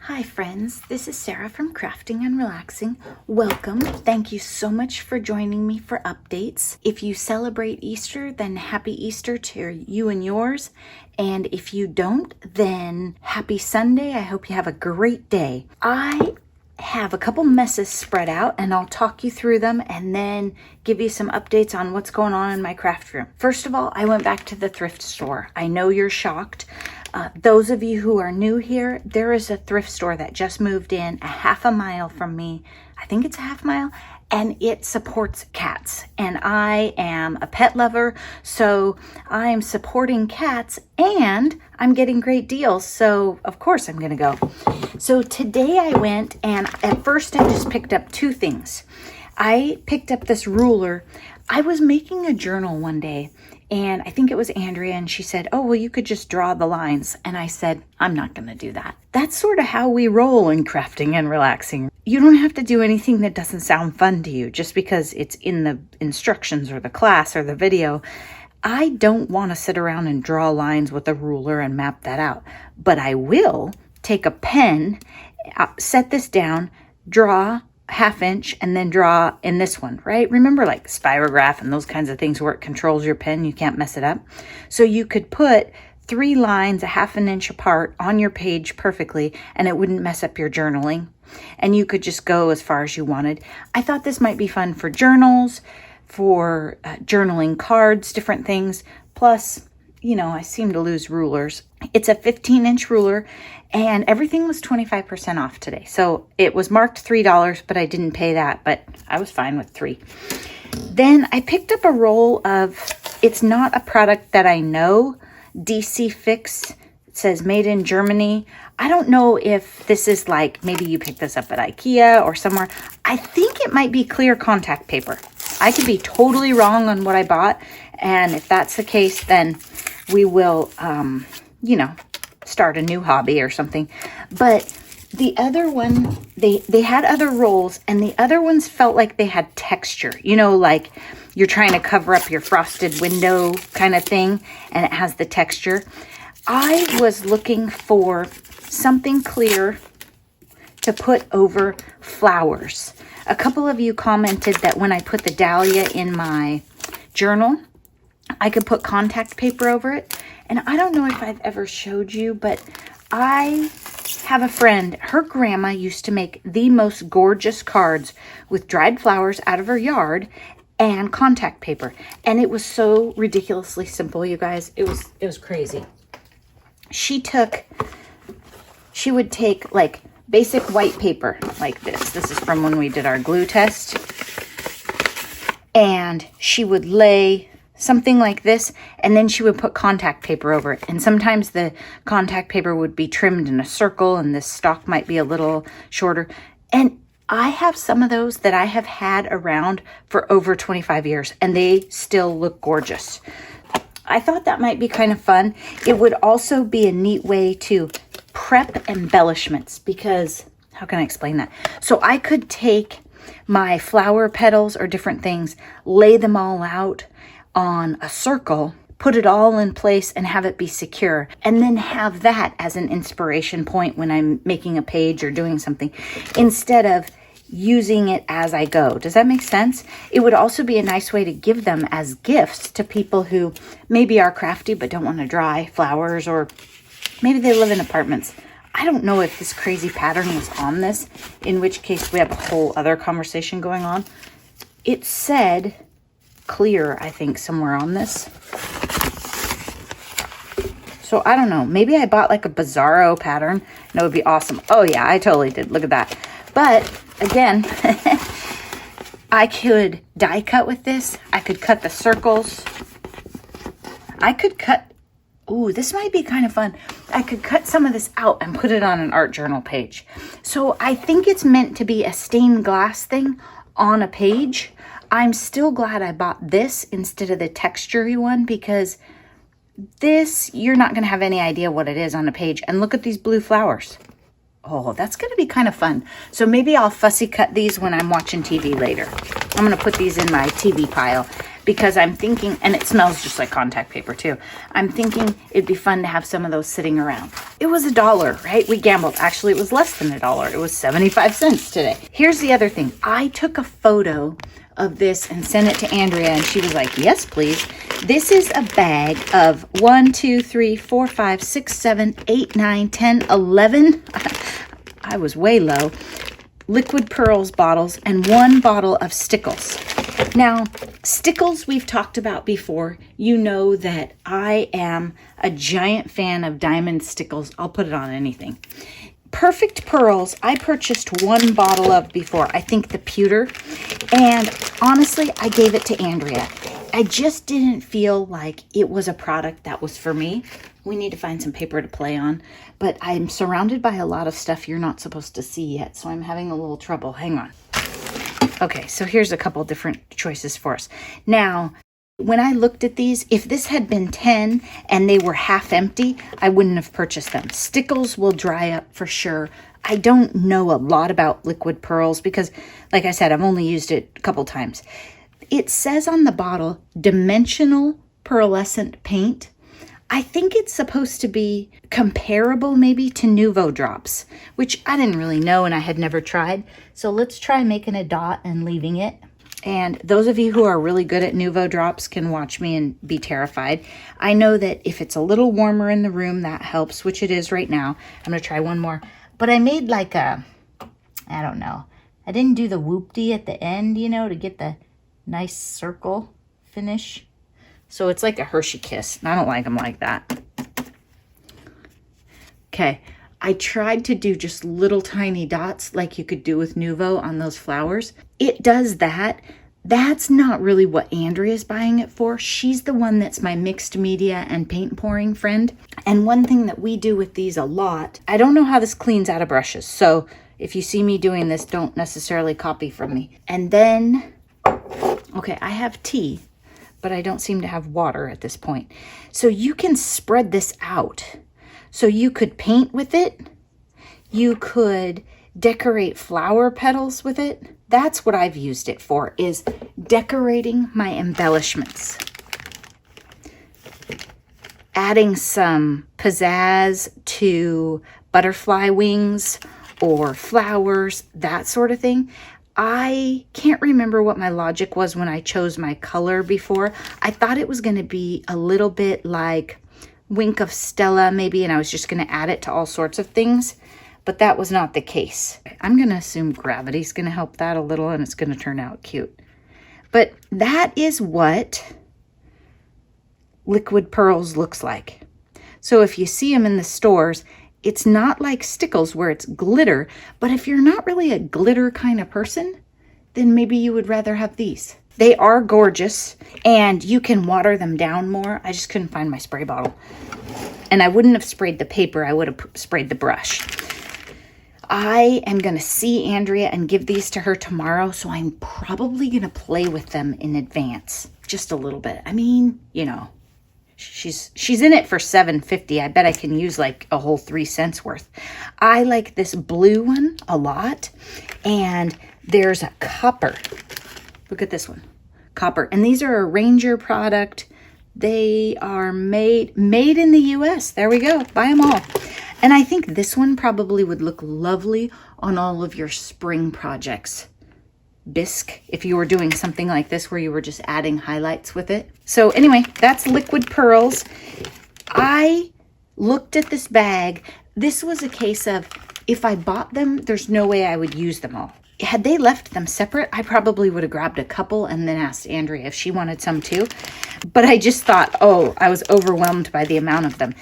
Hi friends, this is Sarah from Crafting and Relaxing. Welcome. Thank you so much for joining me for updates. If you celebrate Easter, then happy Easter to you and yours. And if you don't, then happy Sunday. I hope you have a great day. I have a couple messes spread out and I'll talk you through them and then give you some updates on what's going on in my craft room. First of all, I went back to the thrift store. I know you're shocked. Those of you who are new here, there is a thrift store that just moved in a half a mile from me. I think it's a half mile, and it supports cats. And I am a pet lover, so I'm supporting cats and I'm getting great deals. So of course I'm gonna go. So today I went, and at first I just picked up two things. I picked up this ruler. I was making a journal one day, and I think it was Andrea, and she said, oh, well, you could just draw the lines. And I said, I'm not going to do that. That's sort of how we roll in Crafting and Relaxing. You don't have to do anything that doesn't sound fun to you just because it's in the instructions or the class or the video. I don't want to sit around and draw lines with a ruler and map that out. But I will take a pen, set this down, draw half inch, and then draw in this one, right? Remember like spirograph and those kinds of things where it controls your pen, you can't mess it up. So you could put 3 lines a half an inch apart on your page perfectly, and it wouldn't mess up your journaling. And you could just go as far as you wanted. I thought this might be fun for journals, for journaling cards, different things. Plus, you know, I seem to lose rulers. It's a 15-inch ruler, and everything was 25% off today. So it was marked $3, but I didn't pay that, but I was fine with $3. Then I picked up a roll of, it's not a product that I know, DC Fix. It says made in Germany. I don't know if this is like, maybe you picked this up at IKEA or somewhere. I think it might be clear contact paper. I could be totally wrong on what I bought. And if that's the case, then we will, you know, start a new hobby or something. But the other one, they had other rolls, and the other ones felt like they had texture. You know, like you're trying to cover up your frosted window kind of thing, and it has the texture. I was looking for something clear to put over flowers. A couple of you commented that when I put the dahlia in my journal, I could put contact paper over it. And I don't know if I've ever showed you, but I have a friend. Her grandma used to make the most gorgeous cards with dried flowers out of her yard and contact paper. And it was so ridiculously simple, you guys. It was crazy. She would take like basic white paper like this. This is from when we did our glue test. And she would lay something like this, and then she would put contact paper over it. And sometimes the contact paper would be trimmed in a circle, and this stalk might be a little shorter. And I have some of those that I have had around for over 25 years, and they still look gorgeous. I thought that might be kind of fun. It would also be a neat way to prep embellishments, because, how can I explain that? So I could take my flower petals or different things, lay them all out on a circle, put it all in place and have it be secure, and then have that as an inspiration point when I'm making a page or doing something, instead of using it as I go. Does that make sense? It would also be a nice way to give them as gifts to people who maybe are crafty but don't want to dry flowers, or maybe they live in apartments. I don't know if this crazy pattern was on this, in which case we have a whole other conversation going on. It said clear, I think, somewhere on this. So I don't know. Maybe I bought like a Bizarro pattern. That would be awesome. Oh yeah, I totally did. Look at that. But again, I could die cut with this. I could cut the circles. I could cut, ooh, this might be kind of fun. I could cut some of this out and put it on an art journal page. So I think it's meant to be a stained glass thing on a page. I'm still glad I bought this instead of the textury one, because this, you're not going to have any idea what it is on a page. And look at these blue flowers. Oh, that's going to be kind of fun. So maybe I'll fussy cut these when I'm watching TV later. I'm going to put these in my TV pile. because I'm thinking, and it smells just like contact paper too. I'm thinking it'd be fun to have some of those sitting around. It was $1, right? We gambled. Actually, it was less than $1. It was 75 cents today. Here's the other thing. I took a photo of this and sent it to Andrea, and she was like, yes, please. This is a bag of 1, 2, 3, 4, 5, 6, 7, 8, 9, 10, 11. I was way low. Liquid Pearls bottles and 1 bottle of Stickles. Now, Stickles we've talked about before. You know that I am a giant fan of diamond Stickles. I'll put it on anything. Perfect Pearls, I purchased 1 bottle of before. I think the pewter. And honestly, I gave it to Andrea. I just didn't feel like it was a product that was for me. We need to find some paper to play on. But I'm surrounded by a lot of stuff you're not supposed to see yet, so I'm having a little trouble. Hang on. Okay, so here's a couple different choices for us. Now, when I looked at these, if this had been 10 and they were half empty, I wouldn't have purchased them. Stickles will dry up for sure. I don't know a lot about Liquid Pearls because, like I said, I've only used it a couple times. It says on the bottle, dimensional pearlescent paint. I think it's supposed to be comparable maybe to Nuvo drops, which I didn't really know and I had never tried. So let's try making a dot and leaving it. And those of you who are really good at Nuvo drops can watch me and be terrified. I know that if it's a little warmer in the room, that helps, which it is right now. I'm going to try one more. But I made like a, I don't know. I didn't do the whoop-dee at the end, you know, to get the nice circle finish. So it's like a Hershey Kiss. And I don't like them like that. Okay. I tried to do just little tiny dots like you could do with Nuvo on those flowers. It does that. That's not really what Andrea's buying it for. She's the one that's my mixed media and paint pouring friend. And one thing that we do with these a lot, I don't know how this cleans out of brushes. So if you see me doing this, don't necessarily copy from me. And then, okay, I have tea, but I don't seem to have water at this point. So you can spread this out. So you could paint with it. You could decorate flower petals with it. That's what I've used it for, is decorating my embellishments. Adding some pizzazz to butterfly wings or flowers, that sort of thing. I can't remember what my logic was when I chose my color before. I thought it was going to be a little bit like Wink of Stella maybe, and I was just going to add it to all sorts of things, but that was not the case. I'm going to assume gravity's going to help that a little, and it's going to turn out cute. But that is what Liquid Pearls looks like. So if you see them in the stores, it's not like Stickles where it's glitter, but if you're not really a glitter kind of person, then maybe you would rather have these. They are gorgeous, and you can water them down more. I just couldn't find my spray bottle. And I wouldn't have sprayed the paper. I would have sprayed the brush. I am going to see Andrea and give these to her tomorrow, so I'm probably going to play with them in advance. Just a little bit. I mean, you know, she's in it for $7.50. I bet I can use like a whole 3 cents worth. I like this blue one a lot, and there's a copper. Look at this one, copper. And these are a Ranger product. They are made in the US. There we go. Buy them all. And I think this one probably would look lovely on all of your spring projects. Bisque, if you were doing something like this where you were just adding highlights with it. So anyway, that's Liquid Pearls. I looked at this bag. This was a case of, if I bought them, there's no way I would use them all. Had they left them separate, I probably would have grabbed a couple and then asked Andrea if she wanted some too. But I just thought, oh, I was overwhelmed by the amount of them.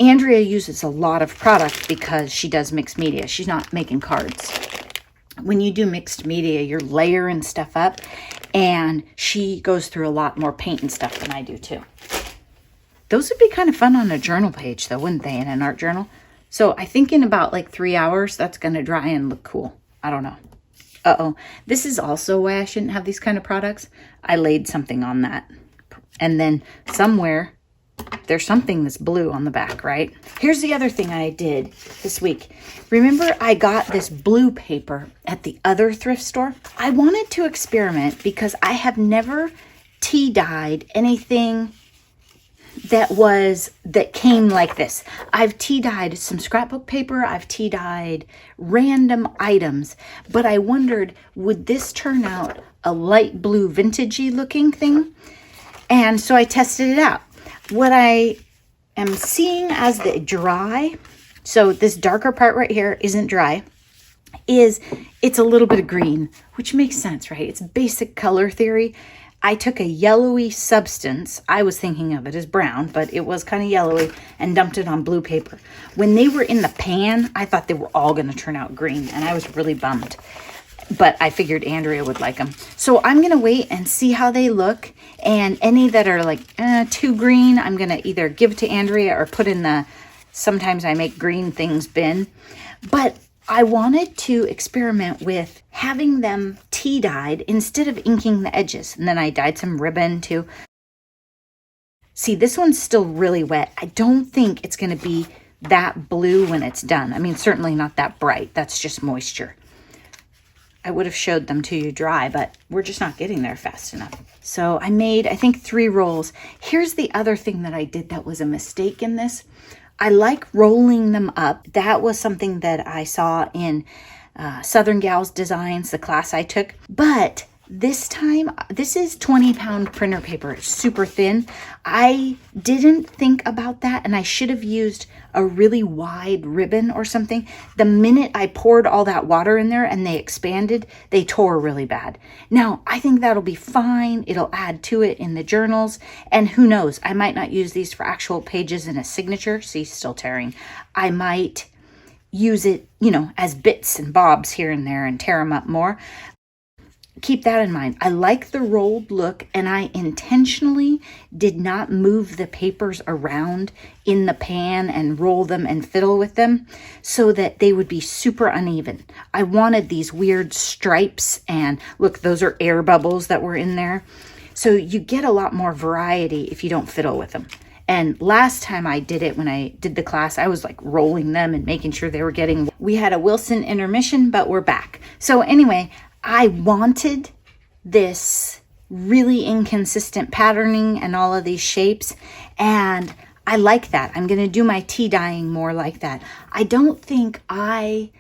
Andrea uses a lot of product because she does mixed media. She's not making cards. When you do mixed media, you're layering stuff up, and she goes through a lot more paint and stuff than I do too. Those would be kind of fun on a journal page though, wouldn't they, in an art journal? So I think in about like 3 hours, that's going to dry and look cool. I don't know. Uh-oh. This is also why I shouldn't have these kind of products. I laid something on that. And then somewhere, there's something that's blue on the back, right? Here's the other thing I did this week. Remember I got this blue paper at the other thrift store? I wanted to experiment because I have never tea dyed anything that came like this. I've tea dyed some scrapbook paper, I've tea dyed random items, but I wondered, would this turn out a light blue vintagey looking thing? And so I tested it out. What I am seeing as the dry, so this darker part right here isn't dry, it's a little bit of green, which makes sense, right? It's basic color theory. I took a yellowy substance, I was thinking of it as brown, but it was kind of yellowy, and dumped it on blue paper. When they were in the pan, I thought they were all going to turn out green, and I was really bummed. But I figured Andrea would like them. So I'm going to wait and see how they look, and any that are like too green, I'm going to either give to Andrea or put in the sometimes I make green things bin. But I wanted to experiment with having them tea dyed instead of inking the edges. And then I dyed some ribbon too. See, this one's still really wet. I don't think it's going to be that blue when it's done. I mean, certainly not that bright. That's just moisture. I would have showed them to you dry, but we're just not getting there fast enough. So I made, I think, 3 rolls. Here's the other thing that I did that was a mistake in this. I like rolling them up. That was something that I saw in Southern Gals Designs, the class I took. But this time, this is 20-pound printer paper. It's super thin. I didn't think about that, and I should have used a really wide ribbon or something. The minute I poured all that water in there and they expanded, they tore really bad. Now, I think that'll be fine. It'll add to it in the journals. And who knows, I might not use these for actual pages in a signature. See, still tearing. I might use it, as bits and bobs here and there and tear them up more. Keep that in mind. I like the rolled look, and I intentionally did not move the papers around in the pan and roll them and fiddle with them so that they would be super uneven. I wanted these weird stripes, and look, those are air bubbles that were in there. So you get a lot more variety if you don't fiddle with them. And last time I did it, when I did the class, I was like rolling them and making sure they were getting... We had a Wilson intermission, but we're back. So anyway, I wanted this really inconsistent patterning and all of these shapes, and I like that. I'm going to do my tea dyeing more like that. I don't think I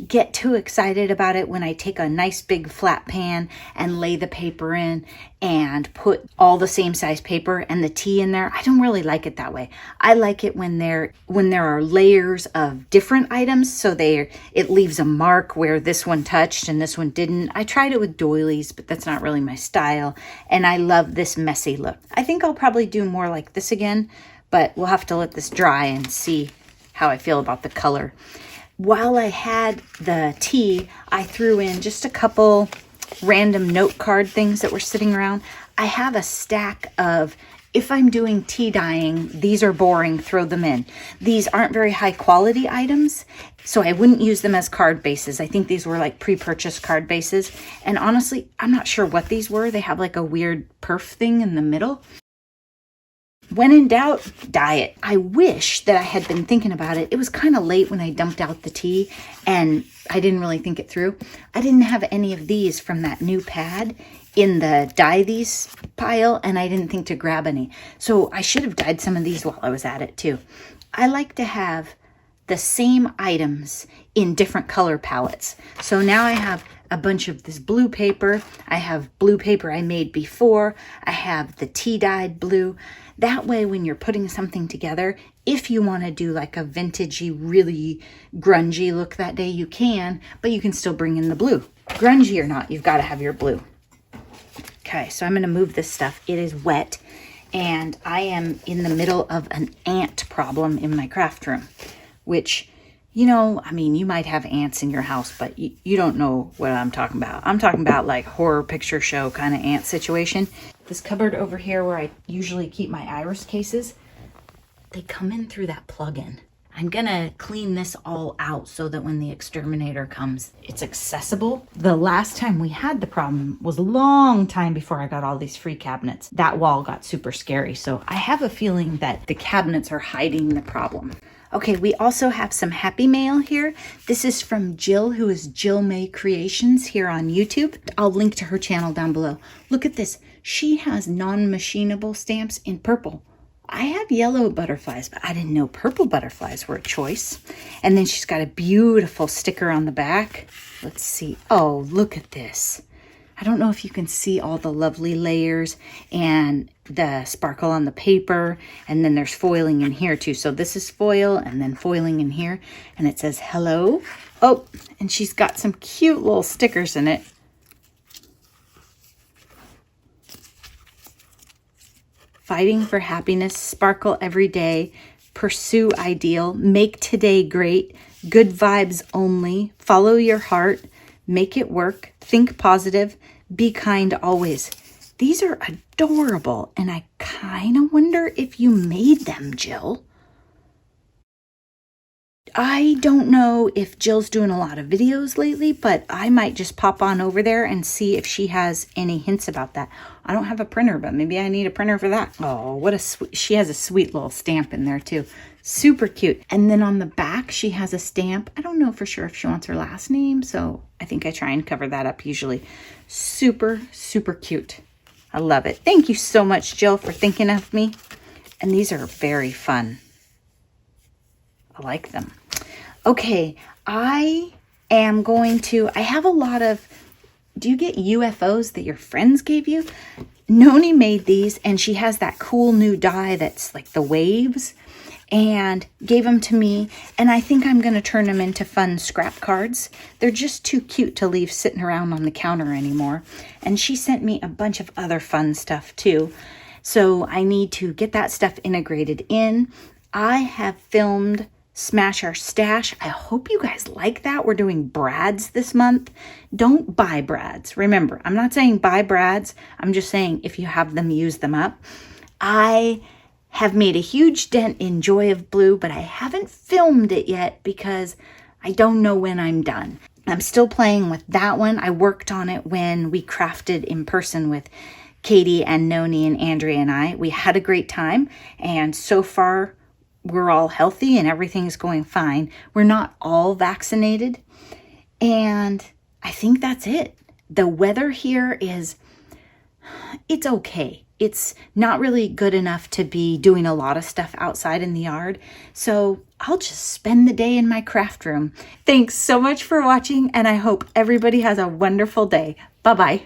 get too excited about it when I take a nice big flat pan and lay the paper in and put all the same size paper and the tea in there. I don't really like it that way. I like it when there are layers of different items, so it leaves a mark where this one touched and this one didn't. I tried it with doilies, but that's not really my style, and I love this messy look. I think I'll probably do more like this again, but we'll have to let this dry and see how I feel about the color. While I had the tea, I threw in just a couple random note card things that were sitting around. I have a stack of, if I'm doing tea dyeing, these are boring, throw them in. These aren't very high quality items, so I wouldn't use them as card bases. I think these were like pre-purchased card bases. And honestly, I'm not sure what these were. They have like a weird perf thing in the middle. When in doubt, dye it. I wish that I had been thinking about it. It was kind of late when I dumped out the tea, and I didn't really think it through. I didn't have any of these from that new pad in the dye these pile, and I didn't think to grab any. So I should have dyed some of these while I was at it too. I like to have the same items in different color palettes. So now I have a bunch of this blue paper. I have blue paper I made before. I have the tea dyed blue. That way, when you're putting something together, if you want to do like a vintagey, really grungy look that day, you can, but you can still bring in the blue. Grungy or not, you've got to have your blue. Okay, so I'm going to move this stuff. It is wet, and I am in the middle of an ant problem in my craft room, which, I mean, you might have ants in your house, but you don't know what I'm talking about. I'm talking about like horror picture show kind of ant situation. This cupboard over here where I usually keep my iris cases, they come in through that plug-in. I'm gonna clean this all out so that when the exterminator comes, it's accessible. The last time we had the problem was a long time before I got all these free cabinets. That wall got super scary, so I have a feeling that the cabinets are hiding the problem. Okay, we also have some happy mail here. This is from Jill, who is Jill May Creations here on YouTube. I'll link to her channel down below. Look at this. She has non-machinable stamps in purple. I have yellow butterflies, but I didn't know purple butterflies were a choice. And then she's got a beautiful sticker on the back. Let's see. Oh, look at this. I don't know if you can see all the lovely layers and the sparkle on the paper. And then there's foiling in here too. So this is foil and then foiling in here. And it says hello. Oh, and she's got some cute little stickers in it. Fighting for happiness, sparkle every day, pursue ideal, make today great, good vibes only, follow your heart, make it work, think positive, be kind always. These are adorable, and I kind of wonder if you made them, Jill. I don't know if Jill's doing a lot of videos lately, but I might just pop on over there and see if she has any hints about that. I don't have a printer, but maybe I need a printer for that. Oh, what a sweet, she has a sweet little stamp in there too. Super cute. And then on the back, she has a stamp. I don't know for sure if she wants her last name, so I think I try and cover that up usually. Super, super cute. I love it. Thank you so much, Jill, for thinking of me. And these are very fun. I like them. Okay, I have a lot of, do you get UFOs that your friends gave you? Noni made these, and she has that cool new die that's like the waves, and gave them to me, and I think I'm going to turn them into fun scrap cards. They're just too cute to leave sitting around on the counter anymore. And she sent me a bunch of other fun stuff too. So I need to get that stuff integrated in. I have filmed Smash Our Stash. I hope you guys like that. We're doing brads this month. Don't buy brads. Remember, I'm not saying buy brads. I'm just saying if you have them, use them up. I have made a huge dent in Joy of Blue, but I haven't filmed it yet because I don't know when I'm done. I'm still playing with that one. I worked on it when we crafted in person with Katie and Noni and Andrea and I. We had a great time, and so far we're all healthy and everything's going fine. We're not all vaccinated, and I think that's it. The weather here it's okay. It's not really good enough to be doing a lot of stuff outside in the yard. So I'll just spend the day in my craft room. Thanks so much for watching, and I hope everybody has a wonderful day. Bye-bye.